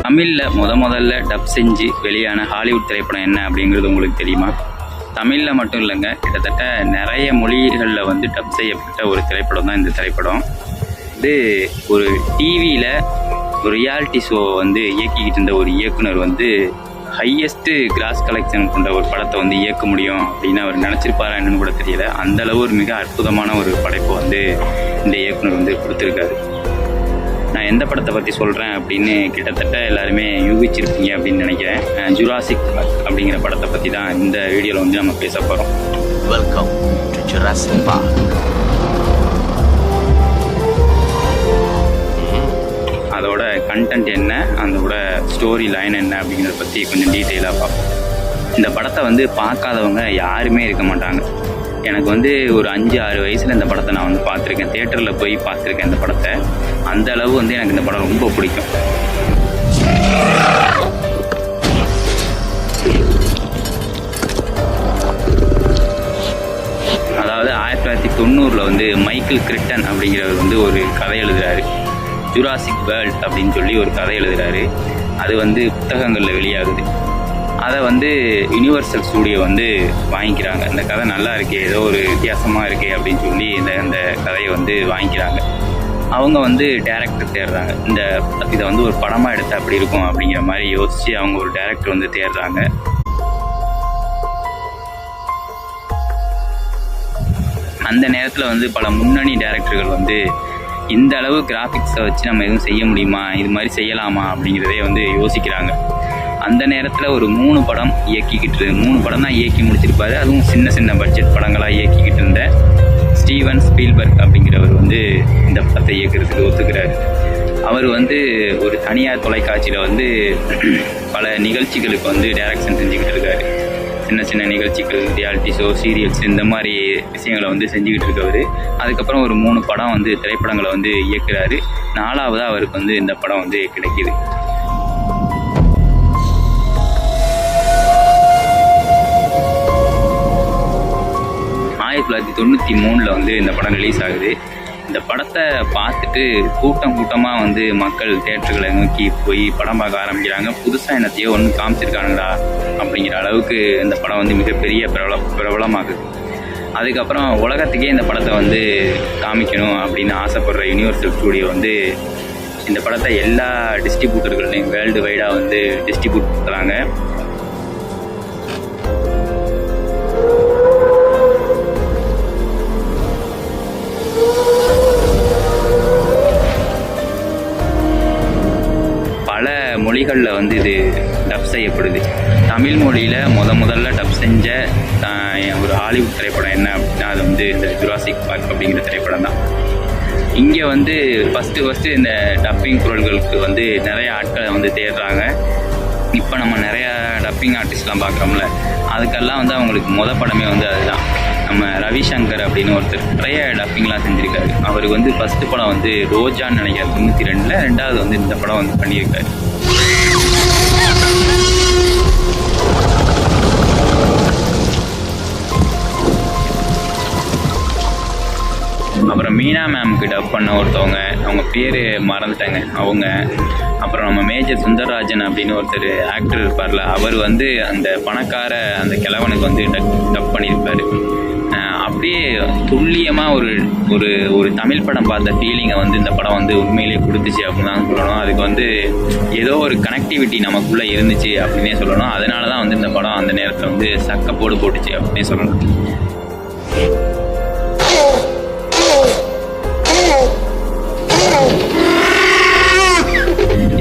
தமிழில் முதல்ல டப் செஞ்சு வெளியான ஹாலிவுட் திரைப்படம் என்ன அப்படிங்கிறது உங்களுக்கு தெரியுமா? தமிழில் மட்டும் இல்லைங்க, கிட்டத்தட்ட நிறைய மொழிகளில் வந்து டப் செய்யப்பட்ட ஒரு திரைப்படம் தான் இந்த திரைப்படம். இது ஒரு டிவியில் ஒரு ரியாலிட்டி ஷோ வந்து இயக்கிக்கிட்டு இருந்த ஒரு இயக்குனர் வந்து ஹையஸ்ட்டு கிராஸ் கலெக்ஷன் கொண்ட ஒரு படத்தை வந்து இயக்க முடியும் அப்படின்னு அவர் நினச்சிருப்பாரா என்னன்னு கூட தெரியல. அந்தளவு ஒரு மிக அற்புதமான ஒரு படைப்பு வந்து இந்த இயக்குனர் வந்து கொடுத்துருக்காரு. நான் எந்த படத்தை பற்றி சொல்கிறேன் அப்படின்னு கிட்டத்தட்ட எல்லாருமே யூகிச்சிருப்பீங்க அப்படின்னு நினைக்கிறேன். ஜுராசிக் பார்க் அப்படிங்கிற படத்தை பற்றி தான் இந்த வீடியோவில் வந்து நம்ம பேச போகிறோம். Welcome to Jurassic park. அதோட கண்டென்ட் என்ன, அதோட ஸ்டோரி லைன் என்ன அப்படிங்கிறத பற்றி கொஞ்சம் டீட்டெயிலாக பார்ப்போம். இந்த படத்தை வந்து பார்க்காதவங்க யாருமே இருக்க மாட்டாங்க. எனக்கு வந்து ஒரு 5-6 வயசில் இந்த படத்தை நான் வந்து பார்த்துருக்கேன். தியேட்டரில் போய் பார்த்துருக்கேன் இந்த படத்தை. அந்த அளவு வந்து எனக்கு இந்த படம் ரொம்ப பிடிக்கும். அதாவது 1990 வந்து மைக்கேல் கிரிட்டன் அப்படிங்கிறவர் வந்து ஒரு கதை எழுதுகிறாரு. ஜுராசிக் வேர்ல்ட் அப்படின்னு சொல்லி ஒரு கதை எழுதுகிறாரு. அது வந்து புத்தகங்களில் வெளியாகுது. அதை வந்து யூனிவர்சல் ஸ்டூடியோ வந்து வாங்கிக்கிறாங்க. இந்த கதை நல்லா இருக்கே, ஏதோ ஒரு வித்தியாசமாக இருக்கே அப்படின்னு சொல்லி இந்த கதையை வந்து வாங்கிக்கிறாங்க. அவங்க வந்து டைரக்டர் தேடுறாங்க. இதை வந்து ஒரு படமாக எடுத்தால் அப்படி இருக்கும் அப்படிங்கிற மாதிரி யோசித்து அவங்க ஒரு டைரக்டர் வந்து தேடுறாங்க. அந்த நேரத்தில் வந்து பல முன்னணி டைரக்டர்கள் வந்து இந்த அளவு கிராஃபிக்ஸை வச்சு நம்ம எதுவும் செய்ய முடியுமா, இது மாதிரி செய்யலாமா அப்படிங்கிறதே வந்து யோசிக்கிறாங்க. அந்த நேரத்தில் ஒரு 3 படம் தான் இயக்கி முடிச்சிருப்பாரு. அதுவும் சின்ன பட்ஜெட் படங்களாக இயக்கிக்கிட்டு இருந்த ஸ்டீவன் ஸ்பீல்பர்க் அப்படிங்கிறவர் வந்து இந்த படத்தை இயக்கிறதுக்கு ஒத்துக்கிறார். அவர் வந்து ஒரு தனியார் தொலைக்காட்சியில் வந்து பல நிகழ்ச்சிகளுக்கு வந்து டைரக்ஷன் செஞ்சுக்கிட்டு இருக்காரு. சின்ன நிகழ்ச்சிகள், ரியாலிட்டி ஷோ, சீரியல்ஸ், இந்த மாதிரி விஷயங்களை வந்து செஞ்சுக்கிட்டு இருக்கவர். அதுக்கப்புறம் ஒரு 3 படம் வந்து திரைப்படங்களை வந்து இயக்குறாரு. 4ஆவதாக அவருக்கு வந்து இந்த படம் வந்து கிடைக்கிது. 1993 வந்து இந்த படம் ரிலீஸ் ஆகுது. இந்த படத்தை பார்த்துட்டு கூட்டமாக வந்து மக்கள் தியேட்டர்களை நோக்கி போய் படம் பார்க்க ஆரம்பிக்கிறாங்க. புதுசாக என்னத்தையோ ஒன்று காமிச்சிருக்கானுங்களா அப்படிங்கிற அளவுக்கு இந்த படம் வந்து மிகப்பெரிய பிரபலமாகுது. அதுக்கப்புறம் உலகத்துக்கே இந்த படத்தை வந்து காமிக்கணும் அப்படின்னு ஆசைப்படுற யூனிவர்சல் ஸ்டூடியோ வந்து இந்த படத்தை எல்லா டிஸ்ட்ரிபியூட்டர்களையும் வேர்ல்டு வைடாக வந்து டிஸ்ட்ரிபியூட் பண்ணுறாங்க. மொழிகளில் வந்து இது டப் செய்யப்படுது. தமிழ் மொழியில் முதல்ல டப் செஞ்ச ஒரு ஹாலிவுட் திரைப்படம் என்ன அப்படின்னா அது வந்து இந்த ஜுராசிக் பார்க் அப்படிங்கிற திரைப்படம் தான். இங்கே வந்து ஃபஸ்ட்டு இந்த டப்பிங் குரல்களுக்கு வந்து நிறைய ஆட்களை வந்து தேடுறாங்க. இப்போ நம்ம நிறையா டப்பிங் ஆர்டிஸ்ட்லாம் பார்க்குறோம்ல, அதுக்கெல்லாம் வந்து அவங்களுக்கு படமே வந்து அதுதான். நம்ம ரவிசங்கர் அப்படின்னு ஒருத்தர் நிறைய டப்பிங்லாம் செஞ்சுருக்காரு. அவருக்கு வந்து ஃபஸ்ட்டு படம் வந்து ரோஜான்னு நினைக்கிறேன் 92, 2வது வந்து இந்த படம் வந்து பண்ணியிருக்காரு. அப்புறம் மீனா மேம்க்கு டப் பண்ண ஒருத்தவங்க, அவங்க பேர் மறந்துட்டாங்க அவங்க. அப்புறம் நம்ம மேஜர் சுந்தரராஜன் அப்படின்னு ஒருத்தர் ஆக்டர் இருப்பார்ல, அவர் வந்து அந்த பணக்கார அந்த கிழவனுக்கு வந்து டப் பண்ணியிருப்பார். அப்படியே துல்லியமாக ஒரு தமிழ் படம் பார்த்த ஃபீலிங்கை வந்து இந்த படம் வந்து உண்மையிலே கொடுத்துச்சு அப்படின்னு தான் சொல்லணும். அதுக்கு வந்து ஏதோ ஒரு கனெக்டிவிட்டி நமக்குள்ளே இருந்துச்சு அப்படின்னே சொல்லணும். அதனால தான் வந்து இந்த படம் அந்த நேரத்தில் வந்து சக்கப்போடு போட்டுச்சு அப்படின்னே சொல்லணும்.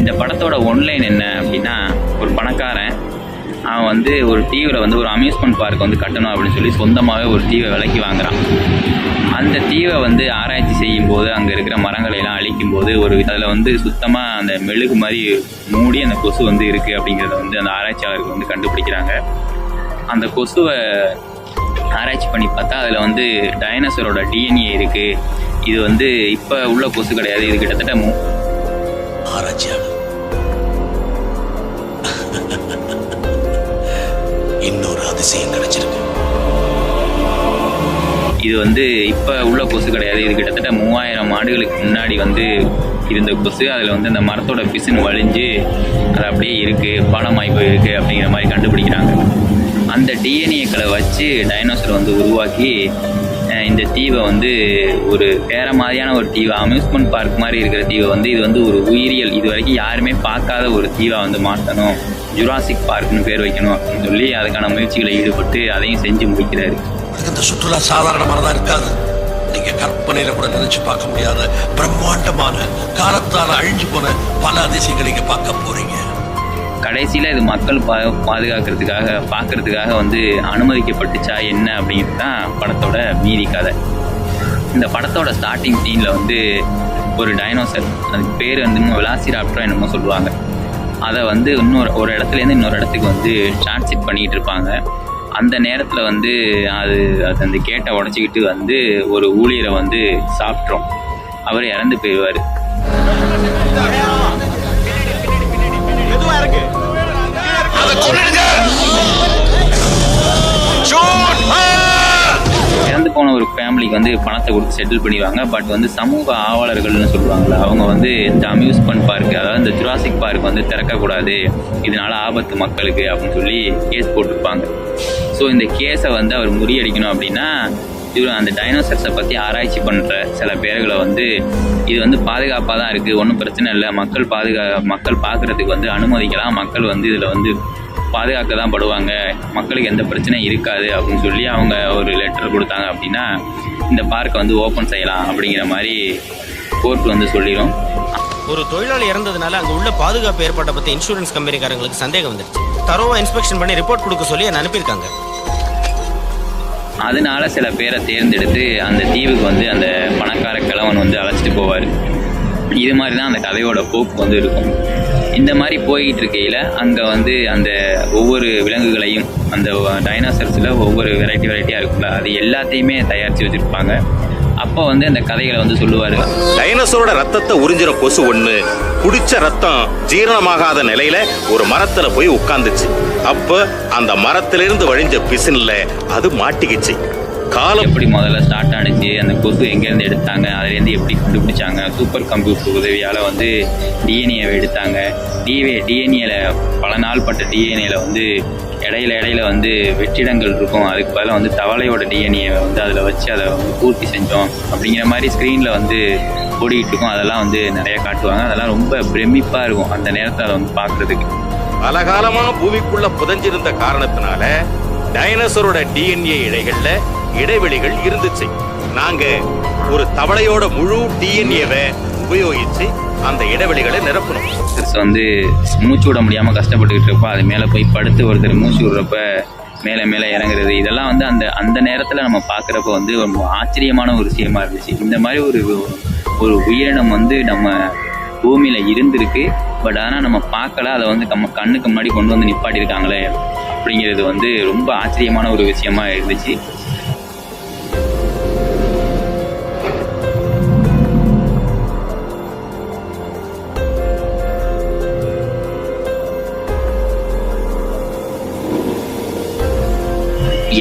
இந்த படத்தோட ஒன்லைன் என்ன அப்படின்னா, ஒரு பணக்காரன் அவன் வந்து ஒரு தீவில் வந்து ஒரு அம்யூஸ்மெண்ட் பார்க் வந்து கட்டணும் அப்படின்னு சொல்லி சொந்தமாகவே ஒரு தீவை விலைக்கு வாங்குறான். அந்த தீவை வந்து ஆராய்ச்சி செய்யும்போது அங்கே இருக்கிற மரங்களையெல்லாம் அழிக்கும்போது அதில் வந்து சுத்தமாக அந்த மெழுகு மாதிரி மூடி அந்த கொசு வந்து இருக்குது அப்படிங்கிறத வந்து அந்த ஆராய்ச்சியாளருக்கு வந்து கண்டுபிடிக்கிறாங்க. அந்த கொசுவை ஆராய்ச்சி பண்ணி பார்த்தா அதில் வந்து டைனோசரோட டிஎன்ஏ இருக்குது. இது வந்து இப்போ உள்ள கொசு கிடையாது, இது கிட்டத்தட்ட ஆராய்ச்சியாளர் இன்னொரு அதிசயம் கிடைச்சிருக்கு. இது வந்து இப்போ உள்ள கொசு கிடையாது. இது கிட்டத்தட்ட 3000 ஆண்டுகளுக்கு முன்னாடி வந்து இருந்த கொசு. அதில் வந்து அந்த மரத்தோட பிசுன்னு வலிஞ்சு அது அப்படியே இருக்குது, பணமாகி போயிருக்கு அப்படிங்கிற மாதிரி கண்டுபிடிக்கிறாங்க. அந்த டிஎன்ஏக்களை வச்சு டைனோசர் வந்து உருவாக்கி இந்த தீவை வந்து ஒரு வேற மாதிரியான ஒரு தீவை, அம்யூஸ்மெண்ட் பார்க் மாதிரி இருக்கிற தீவை வந்து இது வந்து ஒரு உயிரியல், இது வரைக்கும் யாருமே பார்க்காத ஒரு தீவை வந்து மாற்றணும், ஜுராசிக் பார்க்னு பேர் வைக்கணும் அப்படின்னு சொல்லி அதுக்கான முயற்சிகளை ஈடுபட்டு அதையும் செஞ்சு முடிக்கிறாரு. இந்த சுற்றுலா சாதாரணமானதா இருக்காது. நீங்க கற்பனையில கூட நினைச்சு பார்க்க முடியாத பிரம்மாண்டமான காலத்தால அழிஞ்சு போன பல அதிசயங்களை நீங்க பார்க்க போறீங்க. கடைசியில் இது மக்கள் பாதுகாக்கிறதுக்காக பார்க்கறதுக்காக வந்து அனுமதிக்கப்பட்டுச்சா என்ன அப்படிங்கிறது தான் படத்தோட மீதி கதை. இந்த படத்தோட ஸ்டார்டிங் சீனில் வந்து ஒரு டைனோசர், அதுக்கு பேர் வந்து வெலாசிராப்டர் என்னமோ சொல்லுவாங்க, அதை வந்து ஒரு இடத்துலேருந்து இன்னொரு இடத்துக்கு வந்து டிரான்சிட் பண்ணிக்கிட்டு இருப்பாங்க. அந்த நேரத்தில் வந்து அது அந்த கேட்டை உடச்சிக்கிட்டு வந்து ஒரு ஊழியரை வந்து சாப்பிட்றோம். அவர் இறந்து போயிடுவார். இறந்து போன ஒரு ஃபேமிலிக்கு வந்து பணத்தை கொடுத்து செட்டில் பண்ணிடுவாங்க. பட் வந்து சமூக ஆவலர்கள்னு சொல்லுவாங்கள்ல, அவங்க வந்து இந்த அம்யூஸ்மெண்ட் பார்க், அதாவது இந்த ஜுராசிக் பார்க் வந்து திறக்கக்கூடாது, இதனால ஆபத்து மக்களுக்கு அப்படின்னு சொல்லி கேஸ் போட்டிருப்பாங்க. ஸோ இந்த கேஸை வந்து அவர் முறியடிக்கணும் அப்படின்னா அந்த டைனோசர்ஸை பற்றி ஆராய்ச்சி பண்ணுற சில பேர்களை வந்து இது வந்து பாதுகாப்பாக தான் இருக்குது, ஒன்றும் பிரச்சனை இல்லை, மக்கள் பார்க்குறதுக்கு வந்து அனுமதிக்கலாம், மக்கள் வந்து இதில் வந்து பாதுகாக்க தான் படுவாங்க, மக்களுக்கு எந்த பிரச்சனையும் இருக்காது அப்படின்னு சொல்லி அவங்க ஒரு லெட்டர் கொடுத்தாங்க அப்படின்னா இந்த பார்க்கை வந்து ஓப்பன் செய்யலாம் அப்படிங்கிற மாதிரி கோர்ட் வந்து சொல்லிடும். ஒரு தொழிலாளி இறந்ததுனால அங்கே உள்ள பாதுகாப்பு ஏற்பாட்டை பற்றி இன்சூரன்ஸ் கம்பெனிக்காரங்களுக்கு சந்தேகம் வந்துருச்சு. தரோவா இன்ஸ்பெக்ஷன் பண்ணி ரிப்போர்ட் கொடுக்க சொல்லி என்ன அனுப்பியிருக்காங்க. அதனால சில பேரை தேர்ந்தெடுத்து அந்த தீவுக்கு வந்து அந்த பணக்கார கிழவன் வந்து அழைச்சிட்டு போவார். இது மாதிரி தான் அந்த கதையோட போக்கு வந்து இருக்கும். இந்த மாதிரி போய்கிட்டு இருக்கையில் அங்கே வந்து அந்த ஒவ்வொரு விலங்குகளையும், அந்த டைனோசர்ஸில் ஒவ்வொரு வெரைட்டியாக இருக்குல்ல, அது எல்லாத்தையுமே தயாரித்து வச்சுருப்பாங்க. அப்போ வந்து அந்த கதைகளை வந்து சொல்லுவார். டைனோசரோட ரத்தத்தை உறிஞ்சிற கொசு ஒண்ணு குடிச்ச ரத்தம் ஜீரணமாகாத நிலையில ஒரு மரத்துல போய் உட்கார்ந்துச்சு. அப்ப அந்த மரத்திலிருந்து வழிஞ்ச பிசின்ல அது மாட்டிக்கிச்சு. காலம் எப்படி முதல்ல ஸ்டார்ட் ஆனிச்சு, அந்த கொசு எங்கேருந்து எடுத்தாங்க, அதுலேருந்து எப்படி கண்டுபிடிச்சாங்க, சூப்பர் கம்ப்யூட்டர் உதவியால் வந்து டிஎன்ஏவை எடுத்தாங்க. டிஎன்ஏல பல நாள் பட்ட டிஎன்ஏல வந்து இடையில வந்து வெற்றிடங்கள் இருக்கும், அதுக்கு பதிலாக வந்து தவளையோட டிஎன்ஏவை வந்து அதில் வச்சு அதை வந்து பூர்த்தி செஞ்சோம் அப்படிங்கிற மாதிரி ஸ்க்ரீனில் வந்து ஓடிக்கிட்டு இருக்கும். அதெல்லாம் வந்து நிறைய காட்டுவாங்க. அதெல்லாம் ரொம்ப பிரமிப்பாக இருக்கும் அந்த நேரத்தை அதை வந்து பார்க்குறதுக்கு. பல காலமா பூமிக்குள்ள புதைஞ்சிருந்த காரணத்தினால டைனோசரோட டிஎன்ஏ இழைகள்ல இடைவெளிகள் இருந்துச்சு. நாங்க ஒரு தவளையோட முழு டிஎன்ஏவை உபயோகிச்சு அந்த இடைவெளிகளை நிரப்பணும். வந்து மூச்சு விட முடியாமல் கஷ்டப்பட்டுக்கிட்டு இருப்போம், அது மேலே போய் படுத்து ஒருத்தர் மூச்சு விடுறப்ப மேலே இறங்குறது, இதெல்லாம் வந்து அந்த நேரத்தில் நம்ம பார்க்குறப்ப வந்து ரொம்ப ஆச்சரியமான ஒரு விஷயமா இருந்துச்சு. இந்த மாதிரி ஒரு உயிரினம் வந்து நம்ம பூமியில் இருந்திருக்கு, பட் ஆனால் நம்ம பார்க்கல, அதை வந்து நம்ம கண்ணுக்கு முன்னாடி கொண்டு வந்து நிப்பாட்டியிருக்காங்களே அப்படிங்கிறது வந்து ரொம்ப ஆச்சரியமான ஒரு விஷயமா இருந்துச்சு.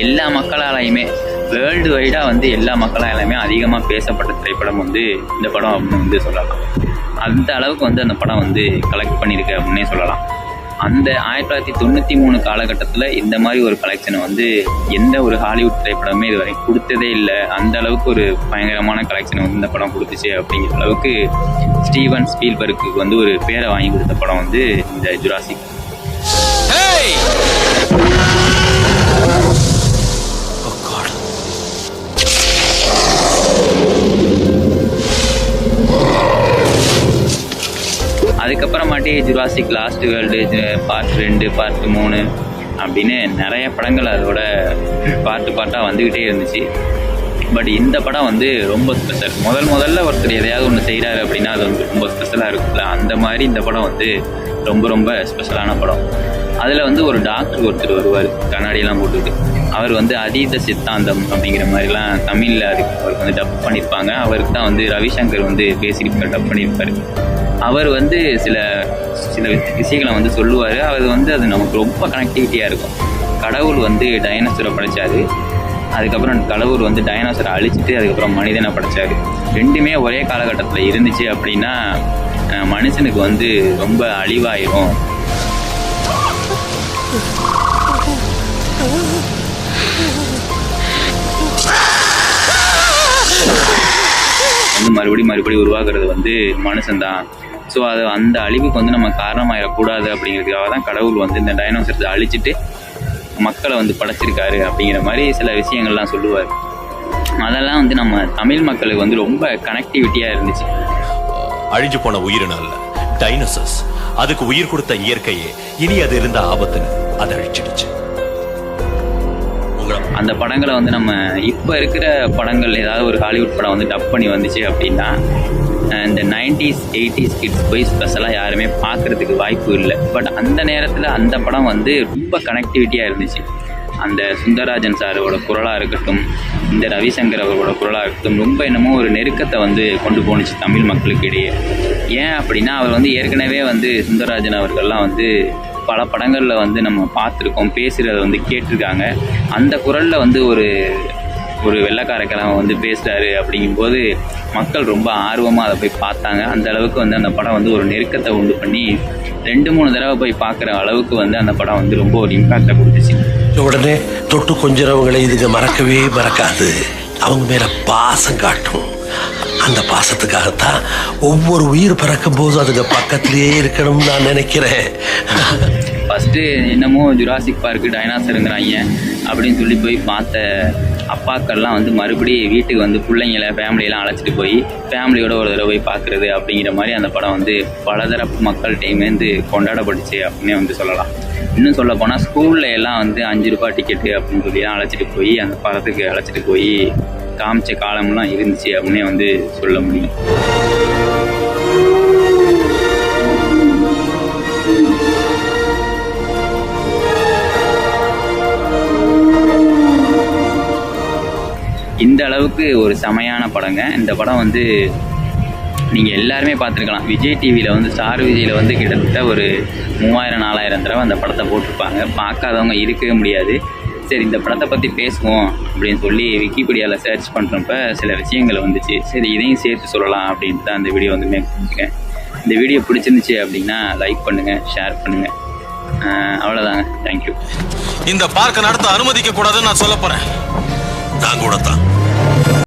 எல்லா மக்களாலையுமே வேர்ல்டு வைடாக வந்து எல்லா மக்களாலையுமே அதிகமாக பேசப்பட்ட திரைப்படம் வந்து இந்த படம் அப்படின்னு வந்து சொல்லலாம். அந்த அளவுக்கு வந்து அந்த படம் வந்து கலெக்ட் பண்ணியிருக்கு அப்படின்னே சொல்லலாம். அந்த 1993 காலகட்டத்தில் இந்த மாதிரி ஒரு கலெக்ஷனை வந்து எந்த ஒரு ஹாலிவுட் திரைப்படமே இதுவரை கொடுத்ததே இல்லை. அந்த அளவுக்கு ஒரு பயங்கரமான கலெக்ஷனை வந்து இந்த படம் கொடுத்துச்சு. அப்படிங்கிற அளவுக்கு ஸ்டீவன் ஸ்பீல்பர்க்கு வந்து ஒரு பேரை வாங்கி கொடுத்த படம் வந்து இந்த ஜுராசிக். அதுக்கப்புறமாட்டி Jurassic lost world part 2, part 3 அப்படின்னு நிறைய படங்கள் அதோட பார்ட்டாக வந்துக்கிட்டே இருந்துச்சு. பட் இந்த படம் வந்து ரொம்ப ஸ்பெஷல். முதல்ல ஒருத்தர் எதையாவது ஒன்று செய்கிறாரு அப்படின்னா அது வந்து ரொம்ப ஸ்பெஷலாக இருக்குல்ல, அந்த மாதிரி இந்த படம் வந்து ரொம்ப ஸ்பெஷலான படம். அதில் வந்து ஒரு டாக்டர் ஒருத்தர் வருவார், கண்ணாடியெல்லாம் போட்டுட்டு. அவர் வந்து அதீத சித்தாந்தம் அப்படிங்கிற மாதிரிலாம் தமிழில் அவருக்கு வந்து டப் பண்ணியிருப்பாங்க. அவருக்கு தான் வந்து ரவிசங்கர் வந்து பேசியிருப்பார், டப் பண்ணியிருப்பார். அவர் வந்து சில விஷயங்களை வந்து சொல்லுவார். அவர் வந்து அது நமக்கு ரொம்ப கனெக்டிவிட்டியாக இருக்கும். கடவுள் வந்து டைனோசரை படைச்சாரு, அதுக்கப்புறம் கடவுள் வந்து டைனோசரை அழிச்சிட்டு அதுக்கப்புறம் மனிதனை படைச்சாரு. ரெண்டுமே ஒரே காலகட்டத்தில் இருந்துச்சு அப்படின்னா மனுஷனுக்கு வந்து ரொம்ப அழிவாயிரும். வந்து மறுபடியும் உருவாக்குறது வந்து மனுஷன்தான். ஸோ அது அந்த அழிவுக்கு வந்து நம்ம காரணமாயிடக்கூடாது அப்படிங்கிறதுக்காக தான் கடவுள் வந்து இந்த டைனோசரத்தை அழிச்சிட்டு மக்களை வந்து படைச்சிருக்காரு அப்படிங்கிற மாதிரி சில விஷயங்கள்லாம் சொல்லுவார். அதெல்லாம் வந்து நம்ம தமிழ் மக்களுக்கு வந்து ரொம்ப கனெக்டிவிட்டியாக இருந்துச்சு. அழிஞ்சு போன உயிரினம் இல்ல, டைனோசர்ஸ். அதுக்கு உயிர் கொடுத்த இயற்கையே இனி அது இருந்த ஆபத்துன்னு அதை அழிச்சிடுச்சு. அந்த படங்களை வந்து நம்ம இப்போ இருக்கிற படங்கள் ஏதாவது ஒரு ஹாலிவுட் படம் வந்து டப் பண்ணி வந்துச்சு அப்படின்னா இந்த 90s 80s கிட்ஸ் போய் ஸ்பெஷலாக யாருமே பார்க்குறதுக்கு வாய்ப்பு இல்லை. பட் அந்த நேரத்தில் அந்த படம் வந்து ரொம்ப கனெக்டிவிட்டியாக இருந்துச்சு. அந்த சுந்தரராஜன் சாரோட குரலாக இருக்கட்டும், இந்த ரவிசங்கர் அவரோட குரலாக இருக்கட்டும், ரொம்ப என்னமோ ஒரு நெருக்கத்தை வந்து கொண்டு போணுச்சு தமிழ் மக்களுக்கு இடையே. ஏன் அப்படின்னா அவர் வந்து ஏற்கனவே வந்து சுந்தரராஜன் அவர்கள்லாம் வந்து பல படங்களில் வந்து நம்ம பார்த்துருக்கோம், பேசுகிறத வந்து கேட்டிருக்காங்க. அந்த குரலில் வந்து ஒரு வெள்ளைக்காரக்கிழமை வந்து பேசுகிறாரு அப்படிங்கும்போது மக்கள் ரொம்ப ஆர்வமாக அதை போய் பார்த்தாங்க. அந்த அளவுக்கு வந்து அந்த படம் வந்து ஒரு நெருக்கத்தை உண்டு பண்ணி 2-3 தடவை போய் பார்க்குற அளவுக்கு வந்து அந்த படம் வந்து ரொம்ப ஒரு இம்பாக்டை கொடுத்துச்சு. உடனே தொட்டு கொஞ்சறவங்களை இதுங்க மறக்கவே மறக்காது. அவங்க மேல பாசம் காட்டும். அந்த பாசத்துக்காகத்தான் ஒவ்வொரு உயிர் பிறக்கும் போது அதுங்க பக்கத்திலேயே இருக்கணும்னு நான் நினைக்கிறேன். ஃபஸ்ட்டு என்னமோ ஜுராசிக் பார்க்கு டைனாசருங்கிறாங்க அப்படின்னு சொல்லி போய் பார்த்த அப்பாக்கள்லாம் வந்து மறுபடியும் வீட்டுக்கு வந்து பிள்ளைங்களை ஃபேமிலியெல்லாம் அழைச்சிட்டு போய் ஃபேமிலியோட ஒரு தடவை போய் பார்க்குறது அப்படிங்கிற மாதிரி அந்த படம் வந்து பலதரப்பு மக்கள்கிட்டையுமேந்து கொண்டாடப்பட்டுச்சு அப்படின்னே வந்து சொல்லலாம். இன்னும் சொல்ல போனால் ஸ்கூலில் எல்லாம் வந்து 5 ரூபாய் டிக்கெட்டு அப்படின்னு சொல்லி அழைச்சிட்டு போய் அந்த படத்துக்கு அழைச்சிட்டு போய் காமிச்ச காலம்லாம் இருந்துச்சு அப்படின்னே வந்து சொல்ல முடியும். இந்த அளவுக்கு ஒரு செமையான படங்க இந்த படம். வந்து நீங்கள் எல்லாருமே பார்த்துருக்கலாம். விஜய் டிவியில் வந்து ஸ்டார் விஜயில் வந்து கிட்டத்தட்ட ஒரு 3000-4000 தடவை அந்த படத்தை போட்டிருப்பாங்க. பார்க்காதவங்க இருக்கவே முடியாது. சரி, இந்த படத்தை பற்றி பேசுவோம் அப்படின்னு சொல்லி விக்கிபீடியாவில் சர்ச் பண்ணுறப்ப சில விஷயங்கள் வந்துச்சு. சரி, இதையும் சேர்த்து சொல்லலாம் அப்படின்ட்டு தான் அந்த வீடியோ வந்து மேக் பண்ணியிருக்கேன். இந்த வீடியோ பிடிச்சிருந்துச்சு அப்படின்னா லைக் பண்ணுங்கள், ஷேர் பண்ணுங்கள். அவ்வளோதாங்க. தேங்க்யூ. இந்த பார்க்க நடத்த அனுமதிக்க கூடாதுன்னு நான் சொல்ல போகிறேன். நான் கூட தான்